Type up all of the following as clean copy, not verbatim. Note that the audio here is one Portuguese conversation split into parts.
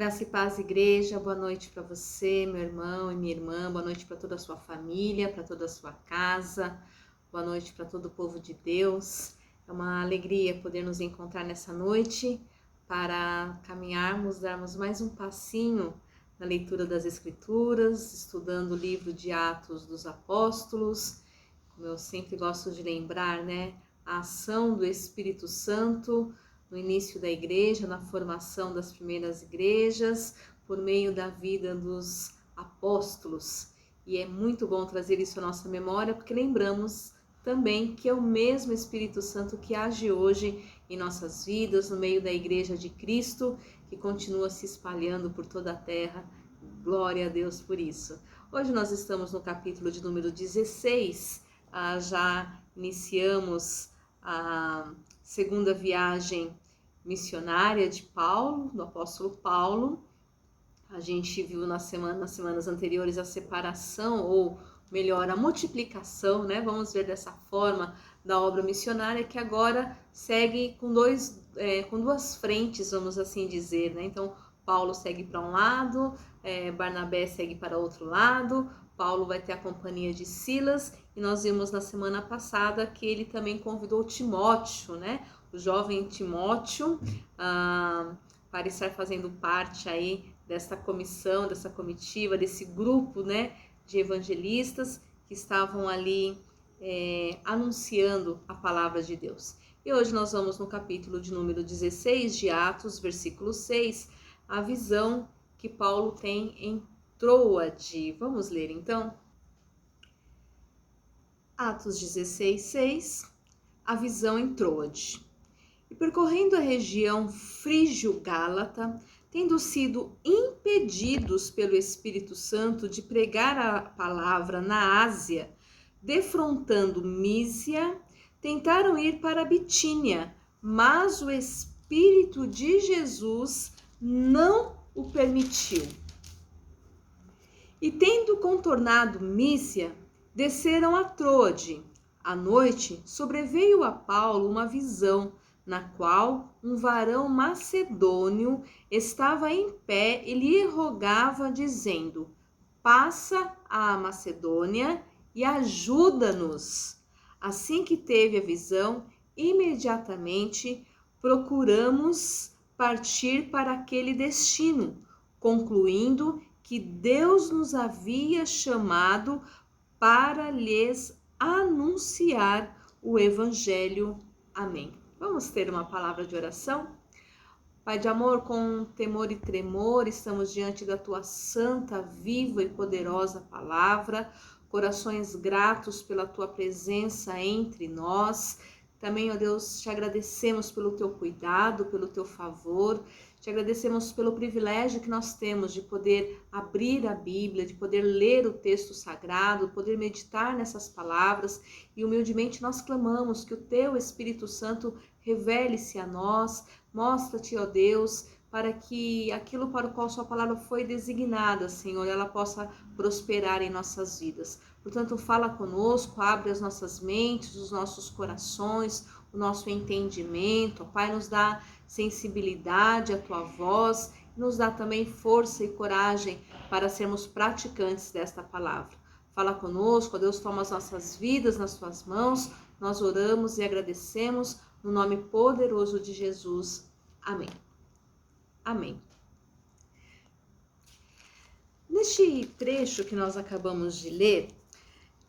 Graça e paz, igreja, boa noite para você, meu irmão e minha irmã, boa noite para toda a sua família, para toda a sua casa, boa noite para todo o povo de Deus. É uma alegria poder nos encontrar nessa noite para caminharmos, darmos mais um passinho na leitura das Escrituras, estudando o livro de Atos dos Apóstolos. Como eu sempre gosto de lembrar, a ação do Espírito Santo no início da igreja, na formação das primeiras igrejas, por meio da vida dos apóstolos. E é muito bom trazer isso à nossa memória, porque lembramos também que é o mesmo Espírito Santo que age hoje em nossas vidas, no meio da igreja de Cristo, que continua se espalhando por toda a terra. Glória a Deus por isso. Hoje nós estamos no capítulo de número 16, já iniciamos a segunda viagem missionária de Paulo, do apóstolo Paulo. A gente viu nas semanas anteriores a separação, ou melhor, a multiplicação, Vamos ver dessa forma, da obra missionária, que agora segue com duas frentes, vamos assim dizer, Então, Paulo segue para um lado, Barnabé segue para outro lado. Paulo vai ter a companhia de Silas, e nós vimos na semana passada que ele também convidou Timóteo, o jovem Timóteo, para estar fazendo parte aí dessa comissão, dessa comitiva, desse grupo, de evangelistas que estavam ali anunciando a palavra de Deus. E hoje nós vamos no capítulo de número 16 de Atos, versículo 6, a visão que Paulo tem em Troade. Vamos ler então? Atos 16, 6, a visão em Troade. E percorrendo a região frígio-gálata, tendo sido impedidos pelo Espírito Santo de pregar a palavra na Ásia, defrontando Mísia, tentaram ir para Bitínia, mas o Espírito de Jesus não o permitiu. E tendo contornado Mísia, desceram a Troade. À noite, sobreveio a Paulo uma visão, na qual um varão macedônio estava em pé e lhe rogava, dizendo: passa à Macedônia e ajuda-nos. Assim que teve a visão, imediatamente procuramos partir para aquele destino, concluindo que Deus nos havia chamado para lhes anunciar o Evangelho. Amém. Vamos ter uma palavra de oração? Pai de amor, com temor e tremor, estamos diante da Tua santa, viva e poderosa palavra, corações gratos pela Tua presença entre nós. Também, ó Deus, te agradecemos pelo Teu cuidado, pelo Teu favor. Te agradecemos pelo privilégio que nós temos de poder abrir a Bíblia, de poder ler o texto sagrado, poder meditar nessas palavras, e humildemente nós clamamos que o Teu Espírito Santo revele-se a nós. Mostra-te, ó Deus, para que aquilo para o qual Sua palavra foi designada, Senhor, ela possa prosperar em nossas vidas. Portanto, fala conosco, abre as nossas mentes, os nossos corações, o nosso entendimento. Pai, nos dá sensibilidade à Tua voz, nos dá também força e coragem para sermos praticantes desta palavra. Fala conosco, ó Deus, toma as nossas vidas nas Tuas mãos. Nós oramos e agradecemos no nome poderoso de Jesus. Amém. Amém. Neste trecho que nós acabamos de ler,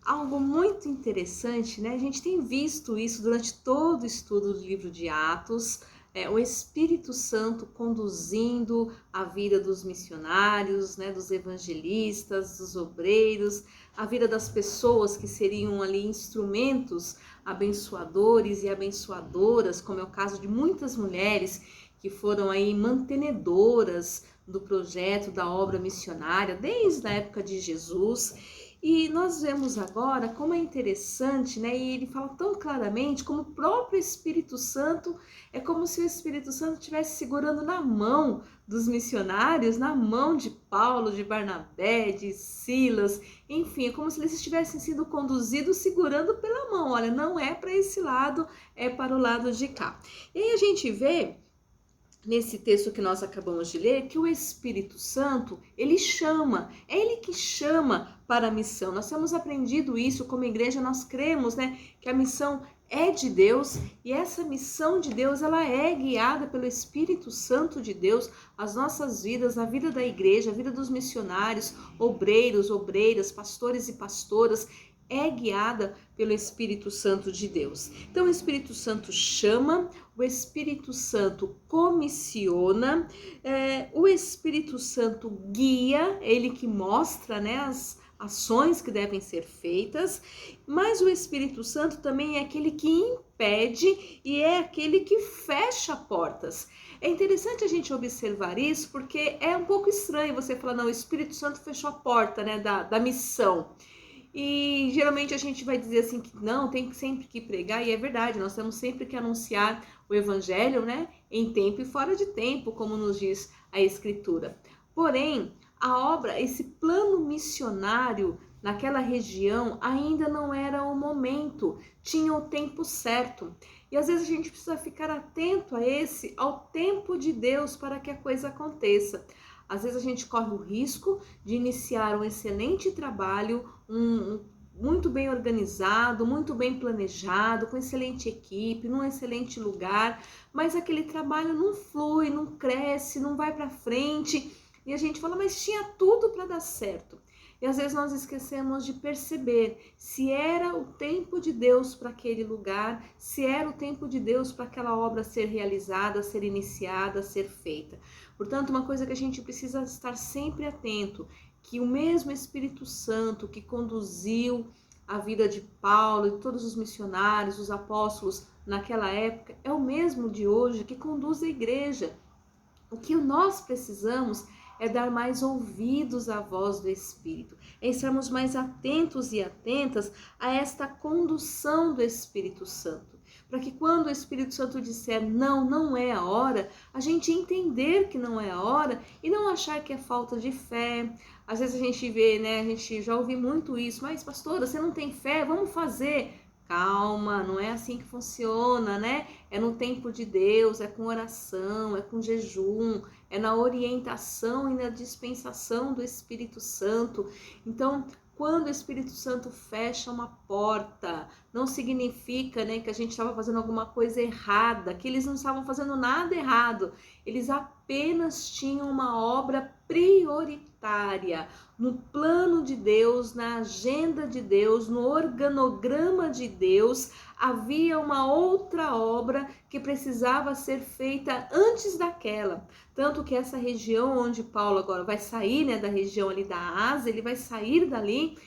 algo muito interessante, A gente tem visto isso durante todo o estudo do livro de Atos, o Espírito Santo conduzindo a vida dos missionários, dos evangelistas, dos obreiros, a vida das pessoas que seriam ali instrumentos abençoadores e abençoadoras, como é o caso de muitas mulheres que foram aí mantenedoras do projeto da obra missionária desde a época de Jesus. E nós vemos agora como é interessante, e ele fala tão claramente como o próprio Espírito Santo, é como se o Espírito Santo estivesse segurando na mão dos missionários, na mão de Paulo, de Barnabé, de Silas, enfim, é como se eles estivessem sendo conduzidos segurando pela mão. Olha, não é para esse lado, é para o lado de cá. E aí a gente vê nesse texto que nós acabamos de ler, que o Espírito Santo, ele chama, é ele que chama para a missão. Nós temos aprendido isso como igreja, nós cremos, né, que a missão é de Deus, e essa missão de Deus, ela é guiada pelo Espírito Santo de Deus, as nossas vidas, a vida da igreja, a vida dos missionários, obreiros, obreiras, pastores e pastoras, é guiada pelo Espírito Santo de Deus. Então o Espírito Santo chama, o Espírito Santo comissiona, o Espírito Santo guia, ele que mostra, né, as ações que devem ser feitas, mas o Espírito Santo também é aquele que impede e é aquele que fecha portas. É interessante a gente observar isso, porque é um pouco estranho você falar, não, o Espírito Santo fechou a porta, né, da missão. E geralmente a gente vai dizer assim que não, tem sempre que pregar, e é verdade, nós temos sempre que anunciar o evangelho, né, em tempo e fora de tempo, como nos diz a Escritura. Porém, a obra, esse plano missionário naquela região ainda não era o momento, tinha o tempo certo. E às vezes a gente precisa ficar atento ao tempo de Deus para que a coisa aconteça. Às vezes a gente corre o risco de iniciar um excelente trabalho, muito bem organizado, muito bem planejado, com excelente equipe, num excelente lugar, mas aquele trabalho não flui, não cresce, não vai para frente, e a gente fala, mas tinha tudo para dar certo. E às vezes nós esquecemos de perceber se era o tempo de Deus para aquele lugar, se era o tempo de Deus para aquela obra ser realizada, ser iniciada, ser feita. Portanto, uma coisa que a gente precisa estar sempre atento, que o mesmo Espírito Santo que conduziu a vida de Paulo e todos os missionários, os apóstolos naquela época, é o mesmo de hoje que conduz a igreja. O que nós precisamos é dar mais ouvidos à voz do Espírito, é estarmos mais atentos e atentas a esta condução do Espírito Santo, para que quando o Espírito Santo disser não, não é a hora, a gente entender que não é a hora e não achar que é falta de fé. Às vezes a gente vê, né, a gente já ouviu muito isso, mas pastora, você não tem fé, vamos fazer. Calma, não é assim que funciona, né? É no tempo de Deus, é com oração, é com jejum, é na orientação e na dispensação do Espírito Santo. Então, quando o Espírito Santo fecha uma porta, não significa, né, que a gente estava fazendo alguma coisa errada, que eles não estavam fazendo nada errado, eles apenas tinham uma obra prioritária no plano de Deus, na agenda de Deus, no organograma de Deus. Havia uma outra obra que precisava ser feita antes daquela. Tanto que essa região onde Paulo agora vai sair, né, da região ali da Ásia, ele vai sair dali.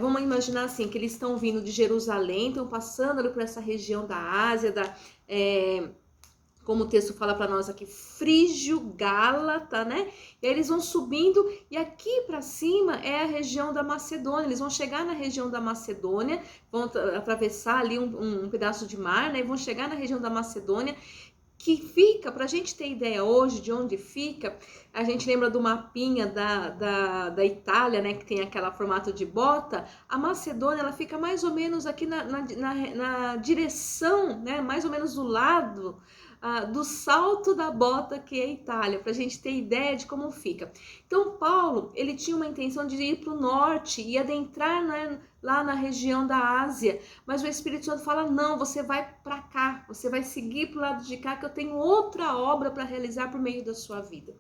Vamos imaginar assim, que eles estão vindo de Jerusalém, estão passando ali por essa região da Ásia, como o texto fala para nós aqui, Frígio-Gálata, né? E aí eles vão subindo e aqui para cima é a região da Macedônia. Eles vão chegar na região da Macedônia, vão atravessar ali um pedaço de mar, né? E vão chegar na região da Macedônia, que fica, para a gente ter ideia hoje de onde fica, a gente lembra do mapinha da Itália, né, que tem aquele formato de bota. A Macedônia, ela fica mais ou menos aqui na direção, né, mais ou menos do lado do salto da bota, que é a Itália, para a gente ter ideia de como fica. Então Paulo, ele tinha uma intenção de ir para o norte e adentrar, né, lá na região da Ásia, mas o Espírito Santo fala, não, você vai para cá, você vai seguir para o lado de cá, que eu tenho outra obra para realizar por meio da sua vida.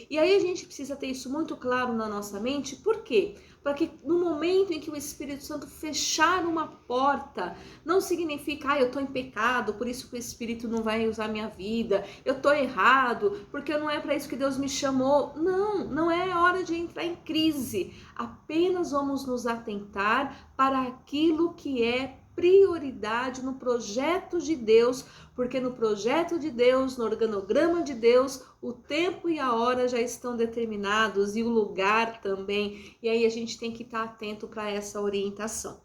E aí a gente precisa ter isso muito claro na nossa mente. Por quê? Para que no momento em que o Espírito Santo fechar uma porta, não significa, eu estou em pecado, por isso que o Espírito não vai usar minha vida, eu estou errado, porque não é para isso que Deus me chamou. Não, não é hora de entrar em crise, apenas vamos nos atentar para aquilo que é prioridade no projeto de Deus, porque no projeto de Deus, no organograma de Deus, o tempo e a hora já estão determinados e o lugar também, e aí a gente tem que estar atento para essa orientação.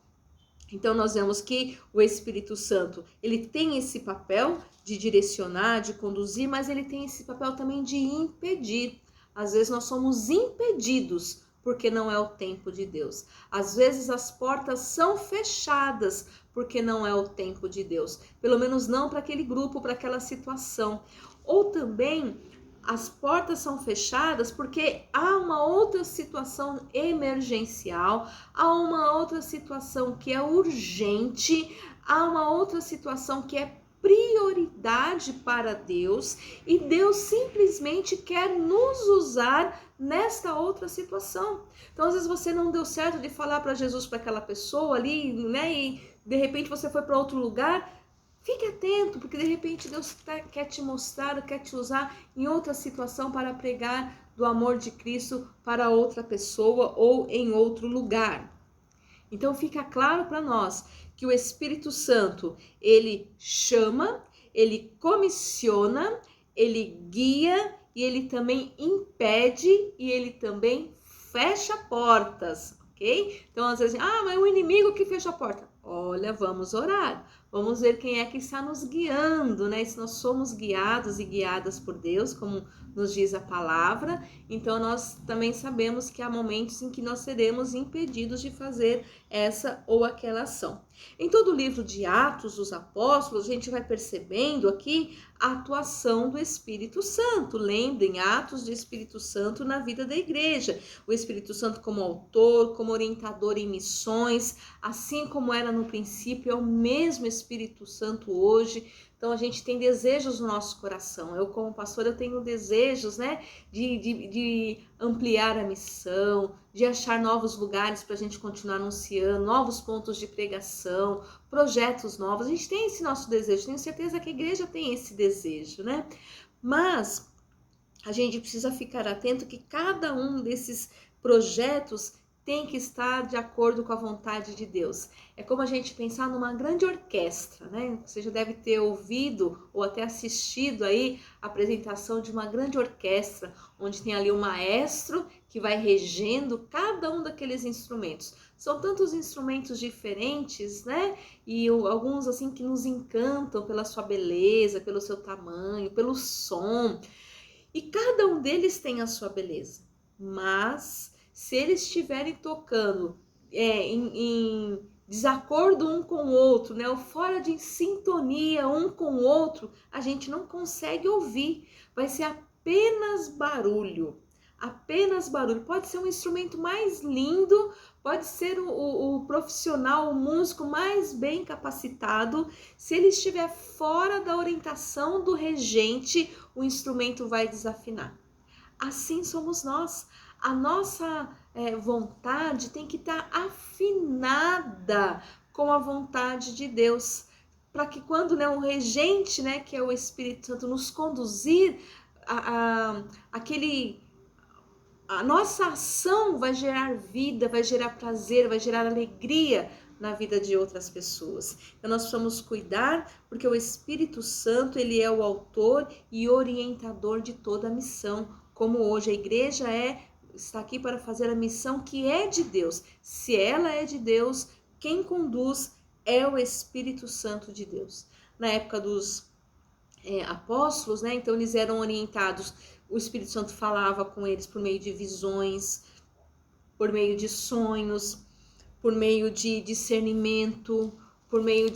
Então nós vemos que o Espírito Santo, ele tem esse papel de direcionar, de conduzir, mas ele tem esse papel também de impedir. Às vezes nós somos impedidos porque não é o tempo de Deus. Às vezes as portas são fechadas porque não é o tempo de Deus. Pelo menos não para aquele grupo, para aquela situação. Ou também as portas são fechadas porque há uma outra situação emergencial, há uma outra situação que é urgente, há uma outra situação que é prioridade para Deus e Deus simplesmente quer nos usar nesta outra situação. Então, às vezes você não deu certo de falar para Jesus para aquela pessoa ali, né? E de repente você foi para outro lugar. Fique atento, porque de repente Deus quer te mostrar, quer te usar em outra situação para pregar do amor de Cristo para outra pessoa ou em outro lugar. Então fica claro para nós que o Espírito Santo, ele chama, ele comissiona, ele guia e ele também impede e ele também fecha portas, ok? Então às vezes, mas é o inimigo que fecha a porta. Olha, vamos orar. Vamos ver quem é que está nos guiando, né? Se nós somos guiados e guiadas por Deus, como nos diz a palavra, então nós também sabemos que há momentos em que nós seremos impedidos de fazer essa ou aquela ação. Em todo o livro de Atos dos Apóstolos, a gente vai percebendo aqui a atuação do Espírito Santo. Lembrem, Atos do Espírito Santo na vida da igreja. O Espírito Santo como autor, como orientador em missões, assim como era no princípio, é o mesmo Espírito Santo hoje. Então a gente tem desejos no nosso coração. Eu como pastor, eu tenho desejos, né, de ampliar a missão, de achar novos lugares para a gente continuar anunciando, novos pontos de pregação, projetos novos. A gente tem esse nosso desejo, tenho certeza que a igreja tem esse desejo, né? Mas a gente precisa ficar atento que cada um desses projetos tem que estar de acordo com a vontade de Deus. É como a gente pensar numa grande orquestra, né? Você já deve ter ouvido ou até assistido aí a apresentação de uma grande orquestra, onde tem ali um maestro que vai regendo cada um daqueles instrumentos. São tantos instrumentos diferentes, né? E alguns assim que nos encantam pela sua beleza, pelo seu tamanho, pelo som. E cada um deles tem a sua beleza. Mas se eles estiverem tocando em desacordo um com o outro, né, ou fora de sintonia um com o outro, a gente não consegue ouvir. Vai ser apenas barulho. Apenas barulho. Pode ser um instrumento mais lindo, pode ser o profissional, o músico mais bem capacitado. Se ele estiver fora da orientação do regente, o instrumento vai desafinar. Assim somos nós. A nossa vontade tem que estar afinada com a vontade de Deus, para que quando, né, o regente, né, que é o Espírito Santo, nos conduzir, a nossa ação vai gerar vida, vai gerar prazer, vai gerar alegria na vida de outras pessoas. Então nós precisamos cuidar, porque o Espírito Santo, ele é o autor e orientador de toda a missão. Como hoje a igreja está aqui para fazer a missão que é de Deus. Se ela é de Deus, quem conduz é o Espírito Santo de Deus. Na época dos apóstolos, né? Então eles eram orientados, o Espírito Santo falava com eles por meio de visões, por meio de sonhos, por meio de discernimento, por meio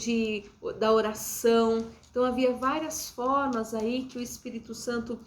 da oração. Então havia várias formas aí que o Espírito Santo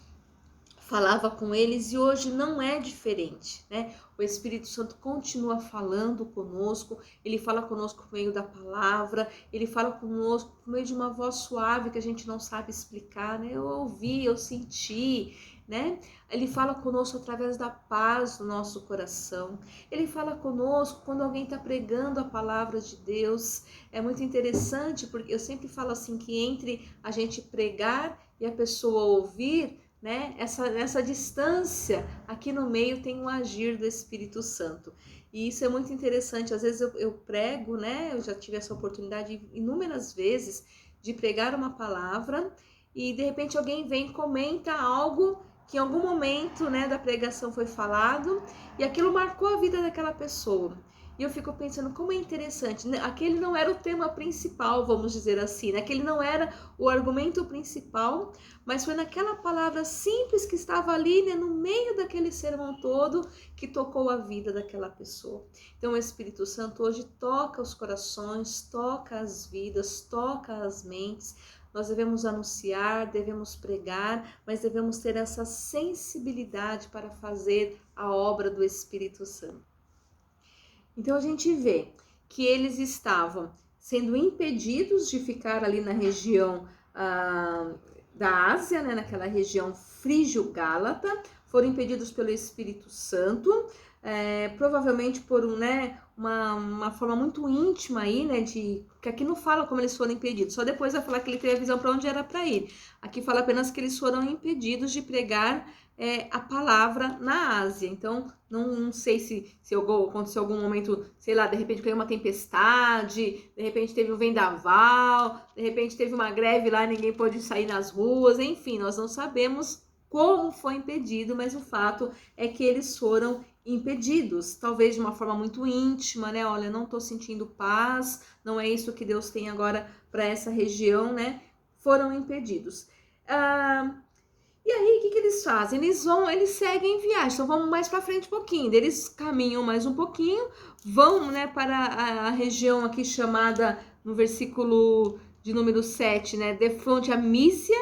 falava com eles e hoje não é diferente, né? O Espírito Santo continua falando conosco, ele fala conosco por meio da palavra, ele fala conosco por meio de uma voz suave que a gente não sabe explicar, né? Eu ouvi, eu senti, né? Ele fala conosco através da paz do nosso coração. Ele fala conosco quando alguém está pregando a palavra de Deus. É muito interessante, porque eu sempre falo assim que entre a gente pregar e a pessoa ouvir, né? Essa distância aqui no meio tem um agir do Espírito Santo. E isso é muito interessante. Às vezes eu prego, né? Eu já tive essa oportunidade inúmeras vezes de pregar uma palavra e de repente alguém vem e comenta algo que em algum momento, né, da pregação foi falado e aquilo marcou a vida daquela pessoa. E eu fico pensando como é interessante, né? Aquele não era o tema principal, vamos dizer assim, né? Aquele não era o argumento principal, mas foi naquela palavra simples que estava ali, né, no meio daquele sermão todo, que tocou a vida daquela pessoa. Então o Espírito Santo hoje toca os corações, toca as vidas, toca as mentes, nós devemos anunciar, devemos pregar, mas devemos ter essa sensibilidade para fazer a obra do Espírito Santo. Então a gente vê que eles estavam sendo impedidos de ficar ali na região da Ásia, né, naquela região frígio-gálata, foram impedidos pelo Espírito Santo, provavelmente por uma forma muito íntima aí, né, que aqui não fala como eles foram impedidos, só depois vai falar que ele teve a visão para onde era para ir. Aqui fala apenas que eles foram impedidos de pregar a palavra na Ásia. Então, não sei se aconteceu algum momento, sei lá, de repente caiu uma tempestade, de repente teve um vendaval, de repente teve uma greve lá, ninguém pôde sair nas ruas, enfim, nós não sabemos como foi impedido, mas o fato é que eles foram impedidos, talvez de uma forma muito íntima, né? Olha, não tô sentindo paz, não é isso que Deus tem agora para essa região, né? Foram impedidos. E aí, o que eles fazem? Eles seguem viagem. Então, vamos mais para frente um pouquinho. Eles caminham mais um pouquinho, vão, né, para a região aqui chamada, no versículo de número 7, né, de fronte a Mísia,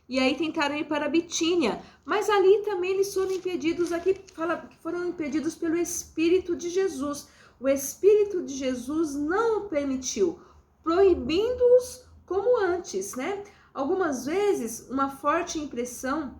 e aí tentaram ir para Bitínia. Mas ali também eles foram impedidos, aqui fala que foram impedidos pelo Espírito de Jesus. O Espírito de Jesus não o permitiu, proibindo-os como antes, né? Algumas vezes, uma forte impressão,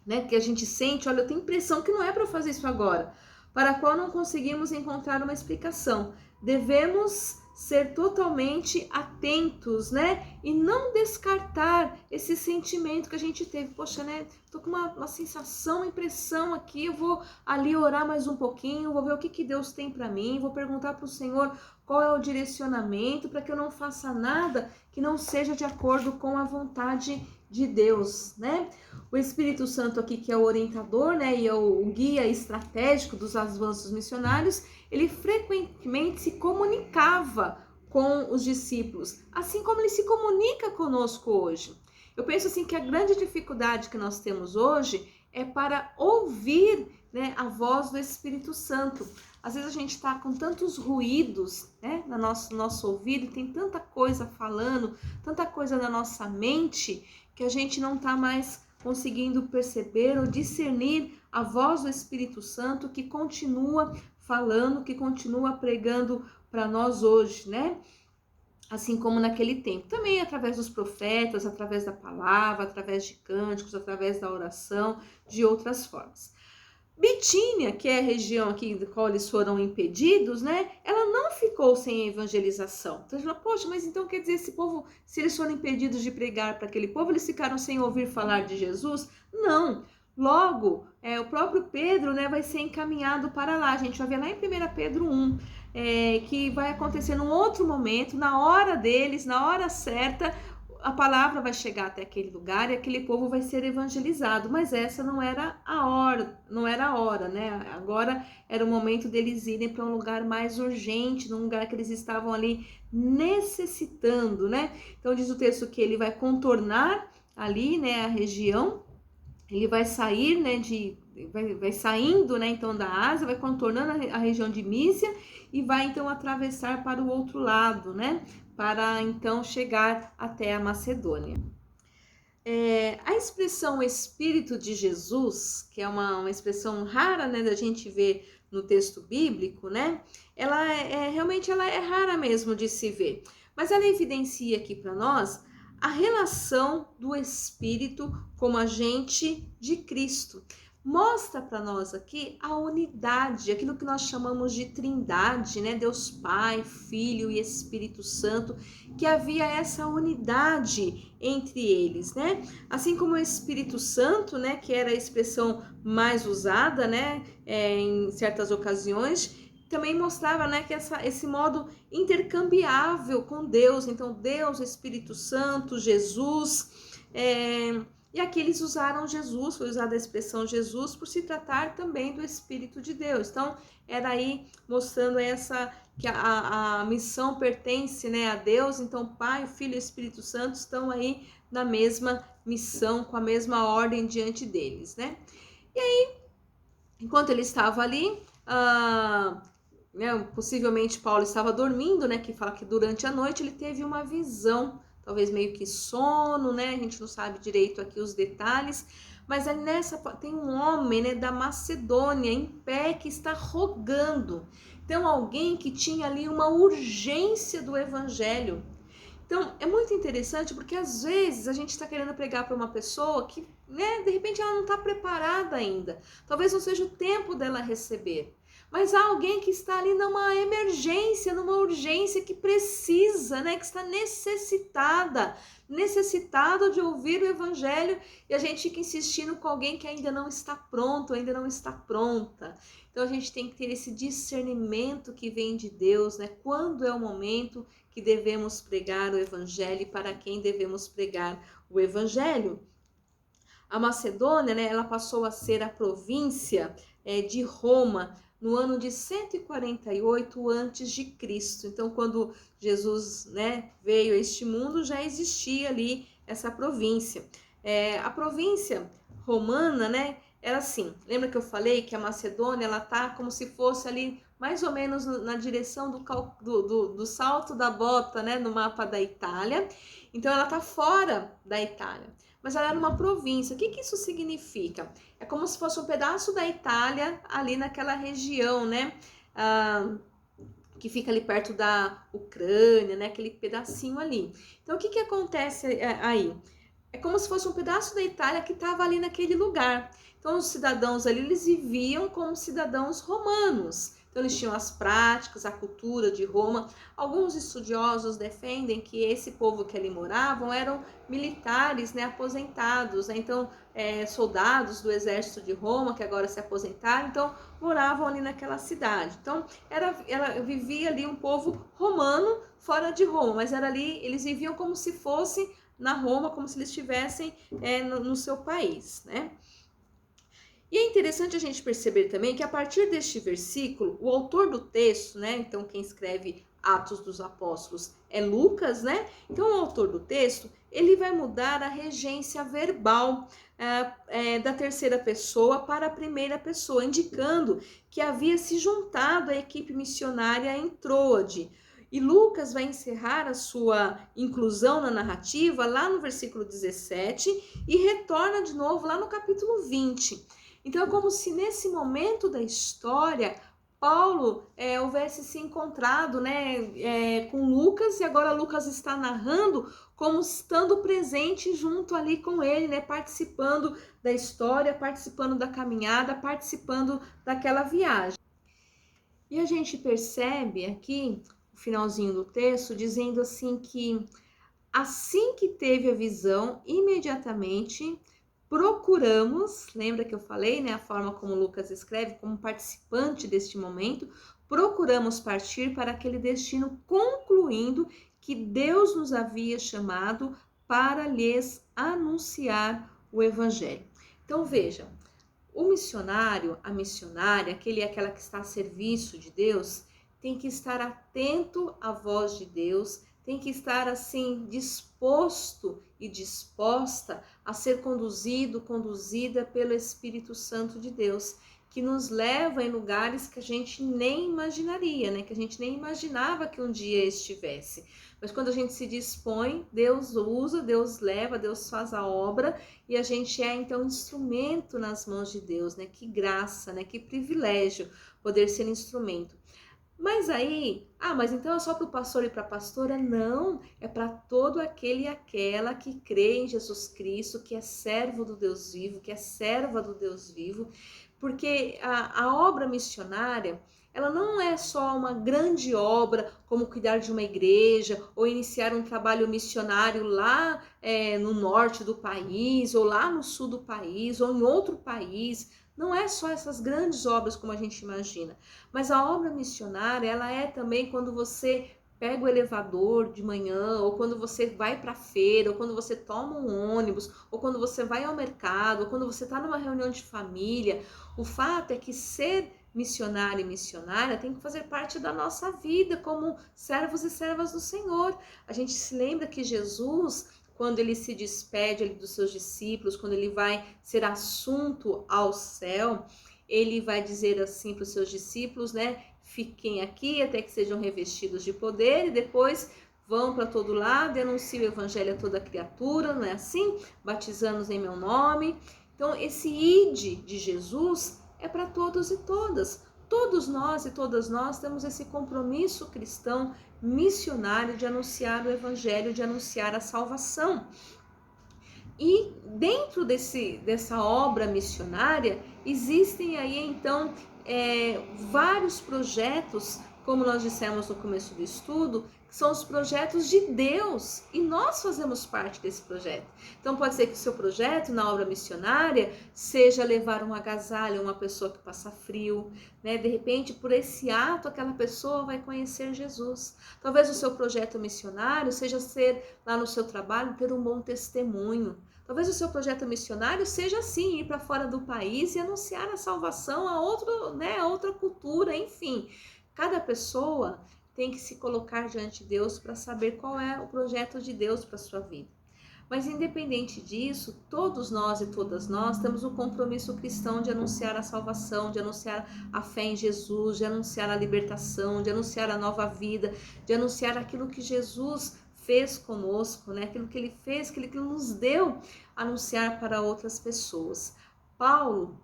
né, que a gente sente, olha, eu tenho impressão que não é para fazer isso agora, para a qual não conseguimos encontrar uma explicação. Devemos ser totalmente atentos, né, e não descartar esse sentimento que a gente teve. Poxa, né, tô com uma sensação, uma impressão aqui, eu vou ali orar mais um pouquinho, vou ver o que Deus tem para mim, vou perguntar para o Senhor qual é o direcionamento, para que eu não faça nada que não seja de acordo com a vontade de Deus, né? O Espírito Santo aqui, que é o orientador, né, e é o guia estratégico dos avanços missionários, ele frequentemente se comunicava com os discípulos, assim como ele se comunica conosco hoje. Eu penso assim que a grande dificuldade que nós temos hoje é para ouvir, né, a voz do Espírito Santo. Às vezes a gente está com tantos ruídos, né, no nosso ouvido, tem tanta coisa falando, tanta coisa na nossa mente, que a gente não está mais conseguindo perceber ou discernir a voz do Espírito Santo que continua falando, que continua pregando para nós hoje, né? Assim como naquele tempo. Também através dos profetas, através da palavra, através de cânticos, através da oração, de outras formas. Bitínia, que é a região aqui da qual eles foram impedidos, né? Ela não ficou sem evangelização. Então, a gente fala, poxa, mas então quer dizer, esse povo, se eles foram impedidos de pregar para aquele povo, eles ficaram sem ouvir falar de Jesus? Não. Logo, o próprio Pedro, né, vai ser encaminhado para lá. A gente vai ver lá em 1 Pedro 1, que vai acontecer num outro momento, na hora deles, na hora certa, a palavra vai chegar até aquele lugar e aquele povo vai ser evangelizado, mas essa não era a hora, né? Agora era o momento deles irem para um lugar mais urgente, num lugar que eles estavam ali necessitando, né? Então diz o texto que ele vai contornar ali, né, a região, ele vai sair, né, vai saindo, né, então da Ásia, vai contornando a região de Mísia e vai então atravessar para o outro lado, né, para então chegar até a Macedônia. A expressão Espírito de Jesus, que é uma expressão rara, né, da gente ver no texto bíblico, né, ela realmente é rara mesmo de se ver, mas ela evidencia aqui para nós a relação do Espírito como agente de Cristo. Mostra para nós aqui a unidade, aquilo que nós chamamos de trindade, né? Deus Pai, Filho e Espírito Santo, que havia essa unidade entre eles, né? Assim como o Espírito Santo, né, que era a expressão mais usada, né, em certas ocasiões, também mostrava, né, que esse modo intercambiável com Deus. Então, Deus, Espírito Santo, Jesus, e aqui eles usaram Jesus, foi usada a expressão Jesus por se tratar também do Espírito de Deus. Então, era aí mostrando que a missão pertence, né, a Deus. Então, Pai, Filho e Espírito Santo estão aí na mesma missão, com a mesma ordem diante deles, né? E aí, enquanto ele estava ali, possivelmente Paulo estava dormindo, né? Que fala que durante a noite ele teve uma visão talvez meio que sono, né? A gente não sabe direito aqui os detalhes, mas aí nessa tem um homem, né, da Macedônia em pé que está rogando. Então alguém que tinha ali uma urgência do evangelho. Então é muito interessante porque às vezes a gente está querendo pregar para uma pessoa que, né, de repente ela não está preparada ainda. Talvez não seja o tempo dela receber. Mas há alguém que está ali numa emergência, numa urgência, que precisa, né, que está necessitado de ouvir o evangelho, e a gente fica insistindo com alguém que ainda não está pronto, ainda não está pronta. Então a gente tem que ter esse discernimento que vem de Deus, né? Quando é o momento que devemos pregar o evangelho e para quem devemos pregar o evangelho. A Macedônia, né, ela passou a ser a província de Roma no ano de 148 antes de Cristo. Então, quando Jesus, né, veio a este mundo, já existia ali essa província. A província romana, né, era assim. Lembra que eu falei que a Macedônia, ela tá como se fosse ali mais ou menos na direção do salto da bota, né, no mapa da Itália. Então, ela tá fora da Itália, mas ela era uma província. O que isso significa? É como se fosse um pedaço da Itália ali naquela região, né? Que fica ali perto da Ucrânia, né? Aquele pedacinho ali. Então, o que acontece aí? É como se fosse um pedaço da Itália que estava ali naquele lugar. Então, os cidadãos ali, eles viviam como cidadãos romanos. Então, eles tinham as práticas, a cultura de Roma. Alguns estudiosos defendem que esse povo que ali moravam eram militares, né, aposentados, né? Então, soldados do exército de Roma que agora se aposentaram, então moravam ali naquela cidade. Então, vivia ali um povo romano fora de Roma, mas era ali, eles viviam como se fosse na Roma, como se eles estivessem no seu país, né? E é interessante a gente perceber também que a partir deste versículo, o autor do texto, né? Então quem escreve Atos dos Apóstolos é Lucas, né? Então o autor do texto, ele vai mudar a regência verbal da terceira pessoa para a primeira pessoa, indicando que havia se juntado a equipe missionária em Troade. E Lucas vai encerrar a sua inclusão na narrativa lá no versículo 17 e retorna de novo lá no capítulo 20. Então é como se nesse momento da história Paulo houvesse se encontrado, né, com Lucas, e agora Lucas está narrando como estando presente junto ali com ele, né, participando da história, participando da caminhada, participando daquela viagem. E a gente percebe aqui o finalzinho do texto dizendo assim que assim que teve a visão, imediatamente procuramos, lembra que eu falei, né, a forma como Lucas escreve, como participante deste momento, procuramos partir para aquele destino, concluindo que Deus nos havia chamado para lhes anunciar o evangelho. Então vejam, o missionário, a missionária, aquela que está a serviço de Deus, tem que estar atento à voz de Deus, tem que estar assim disposto e disposta a ser conduzida pelo Espírito Santo de Deus, que nos leva em lugares que a gente nem imaginaria, né? Que a gente nem imaginava que um dia estivesse. Mas quando a gente se dispõe, Deus usa, Deus leva, Deus faz a obra e a gente é então instrumento nas mãos de Deus, né? Que graça, né? Que privilégio poder ser instrumento. Mas aí, mas então é só para o pastor e para a pastora? Não, é para todo aquele e aquela que crê em Jesus Cristo, que é servo do Deus vivo, que é serva do Deus vivo, porque a obra missionária, ela não é só uma grande obra, como cuidar de uma igreja, ou iniciar um trabalho missionário lá no norte do país, ou lá no sul do país, ou em outro país. Não é só essas grandes obras como a gente imagina, mas a obra missionária, ela é também quando você pega o elevador de manhã, ou quando você vai para a feira, ou quando você toma um ônibus, ou quando você vai ao mercado, ou quando você está numa reunião de família. O fato é que ser missionário e missionária tem que fazer parte da nossa vida como servos e servas do Senhor. A gente se lembra que Jesus, quando ele se despede ali dos seus discípulos, quando ele vai ser assunto ao céu, ele vai dizer assim para os seus discípulos, né? Fiquem aqui até que sejam revestidos de poder e depois Vão para todo lado e anunciem o evangelho a toda criatura, não é assim? Batizando-os em meu nome. Então, esse ide de Jesus é para todos e todas. Todos nós e todas nós temos esse compromisso cristão missionário de anunciar o evangelho, de anunciar a salvação. E dentro dessa obra missionária, existem aí então vários projetos, como nós dissemos no começo do estudo, que são os projetos de Deus, e nós fazemos parte desse projeto. Então pode ser que o seu projeto na obra missionária seja levar um agasalho a uma pessoa que passa frio, né? De repente, por esse ato, aquela pessoa vai conhecer Jesus. Talvez o seu projeto missionário seja ser lá no seu trabalho, ter um bom testemunho. Talvez o seu projeto missionário seja assim, ir para fora do país e anunciar a salvação a outra cultura, enfim. Cada pessoa tem que se colocar diante de Deus para saber qual é o projeto de Deus para a sua vida. Mas independente disso, todos nós e todas nós temos um compromisso cristão de anunciar a salvação, de anunciar a fé em Jesus, de anunciar a libertação, de anunciar a nova vida, de anunciar aquilo que Jesus fez conosco, né? Aquilo que ele fez, aquilo que ele nos deu, anunciar para outras pessoas. Paulo,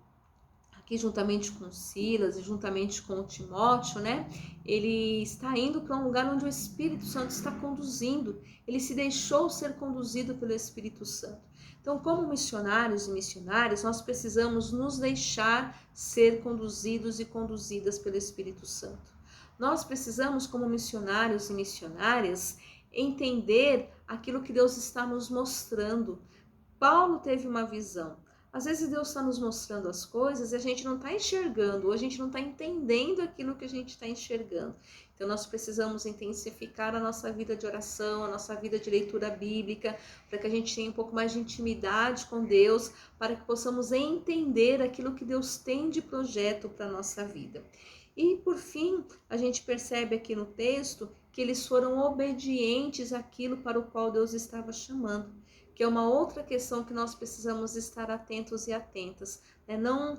aqui juntamente com Silas e juntamente com Timóteo, né? Ele está indo para um lugar onde o Espírito Santo está conduzindo. Ele se deixou ser conduzido pelo Espírito Santo. Então, como missionários e missionárias, nós precisamos nos deixar ser conduzidos e conduzidas pelo Espírito Santo. Nós precisamos, como missionários e missionárias, entender aquilo que Deus está nos mostrando. Paulo teve uma visão. Às vezes Deus está nos mostrando as coisas e a gente não está enxergando, ou a gente não está entendendo aquilo que a gente está enxergando. Então nós precisamos intensificar a nossa vida de oração, a nossa vida de leitura bíblica, para que a gente tenha um pouco mais de intimidade com Deus, para que possamos entender aquilo que Deus tem de projeto para a nossa vida. E por fim, a gente percebe aqui no texto que eles foram obedientes àquilo para o qual Deus estava chamando, que é uma outra questão que nós precisamos estar atentos e atentas, né? Não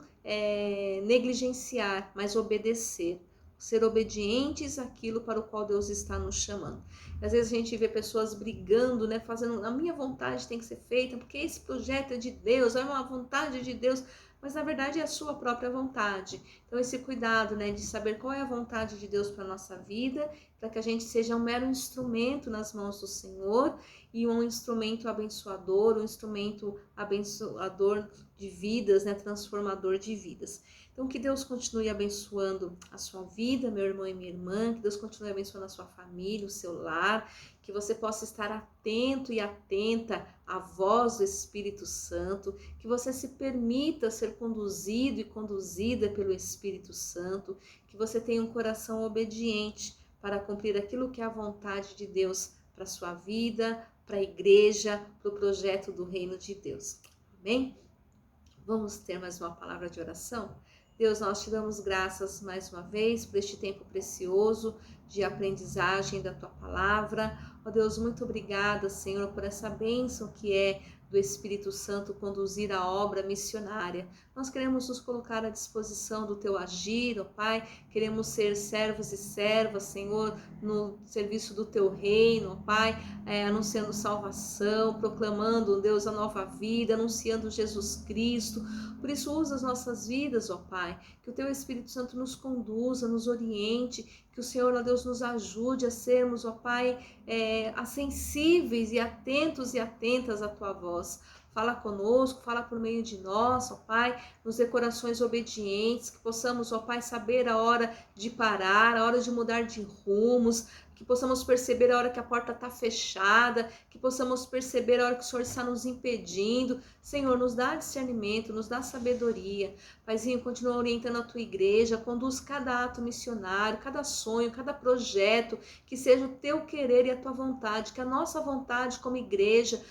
negligenciar, mas obedecer, ser obedientes àquilo para o qual Deus está nos chamando. Às vezes a gente vê pessoas brigando, né? Fazendo, a minha vontade tem que ser feita, porque esse projeto é de Deus, é uma vontade de Deus, mas na verdade é a sua própria vontade. Então esse cuidado, né, de saber qual é a vontade de Deus para a nossa vida, para que a gente seja um mero instrumento nas mãos do Senhor e um instrumento abençoador, um instrumento abençoador de vidas, né, transformador de vidas. Então que Deus continue abençoando a sua vida, meu irmão e minha irmã, que Deus continue abençoando a sua família, o seu lar, que você possa estar atento e atenta à voz do Espírito Santo, que você se permita ser conduzido e conduzida pelo Espírito Santo, que você tenha um coração obediente para cumprir aquilo que é a vontade de Deus para a sua vida, para a igreja, para o projeto do reino de Deus. Amém? Vamos ter mais uma palavra de oração? Deus, nós te damos graças mais uma vez por este tempo precioso de aprendizagem da tua palavra. Ó Deus, muito obrigada, Senhor, por essa bênção que é do Espírito Santo conduzir a obra missionária. Nós queremos nos colocar à disposição do teu agir, ó Pai, queremos ser servos e servas, Senhor, no serviço do teu reino, ó Pai, anunciando salvação, proclamando, Deus, a nova vida, anunciando Jesus Cristo. Por isso, usa as nossas vidas, ó Pai, que o teu Espírito Santo nos conduza, nos oriente, que o Senhor, ó Deus, nos ajude a sermos, ó Pai, sensíveis e atentos e atentas à tua voz. Fala conosco, fala por meio de nós, ó Pai, nos dê corações obedientes, que possamos, ó Pai, saber a hora de parar, a hora de mudar de rumos, que possamos perceber a hora que a porta está fechada, que possamos perceber a hora que o Senhor está nos impedindo. Senhor, nos dá discernimento, nos dá sabedoria. Paizinho, continua orientando a tua igreja, conduz cada ato missionário, cada sonho, cada projeto, que seja o teu querer e a tua vontade, que a nossa vontade como igreja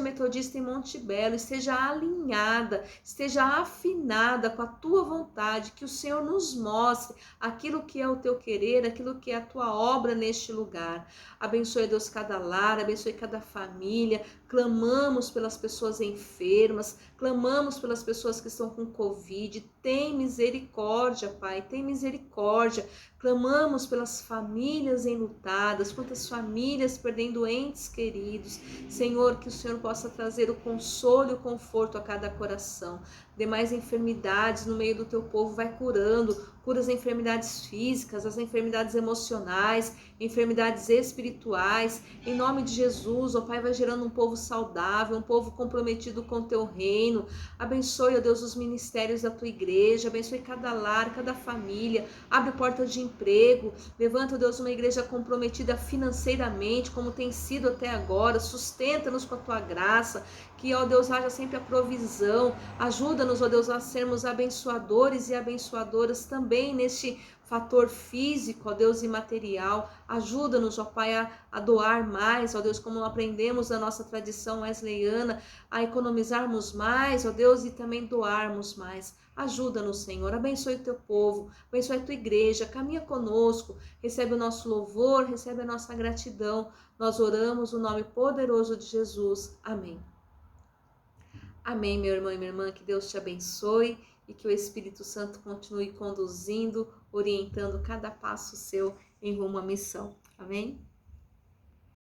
metodista em Monte Belo, esteja alinhada, esteja afinada com a tua vontade, que o Senhor nos mostre aquilo que é o teu querer, aquilo que é a tua obra neste lugar. Abençoe, Deus, cada lar, abençoe cada família. Clamamos pelas pessoas enfermas, clamamos pelas pessoas que estão com Covid. Tem misericórdia, Pai, tem misericórdia. Clamamos pelas famílias enlutadas, quantas famílias perdendo entes queridos. Senhor, que o Senhor possa trazer o consolo e o conforto a cada coração. Demais enfermidades no meio do teu povo vai curando, cura as enfermidades físicas, as enfermidades emocionais, enfermidades espirituais. Em nome de Jesus, ó Pai, vai gerando um povo saudável, um povo comprometido com o teu reino. Abençoe, ó Deus, os ministérios da tua igreja, abençoe cada lar, cada família, abre portas de emprego, levanta, ó Deus, uma igreja comprometida financeiramente, como tem sido até agora, sustenta-nos com a tua graça, que, ó Deus, haja sempre a provisão, ajuda-nos, ó Deus, a sermos abençoadores e abençoadoras também neste fator físico, ó Deus, e material. Ajuda-nos, ó Pai, a doar mais, ó Deus, como aprendemos da nossa tradição wesleyana, a economizarmos mais, ó Deus, e também doarmos mais. Ajuda-nos, Senhor, abençoe o teu povo, abençoe a tua igreja, caminha conosco, recebe o nosso louvor, recebe a nossa gratidão. Nós oramos no nome poderoso de Jesus. Amém. Amém, meu irmão e minha irmã, que Deus te abençoe e que o Espírito Santo continue conduzindo, orientando cada passo seu em rumo à missão. Amém?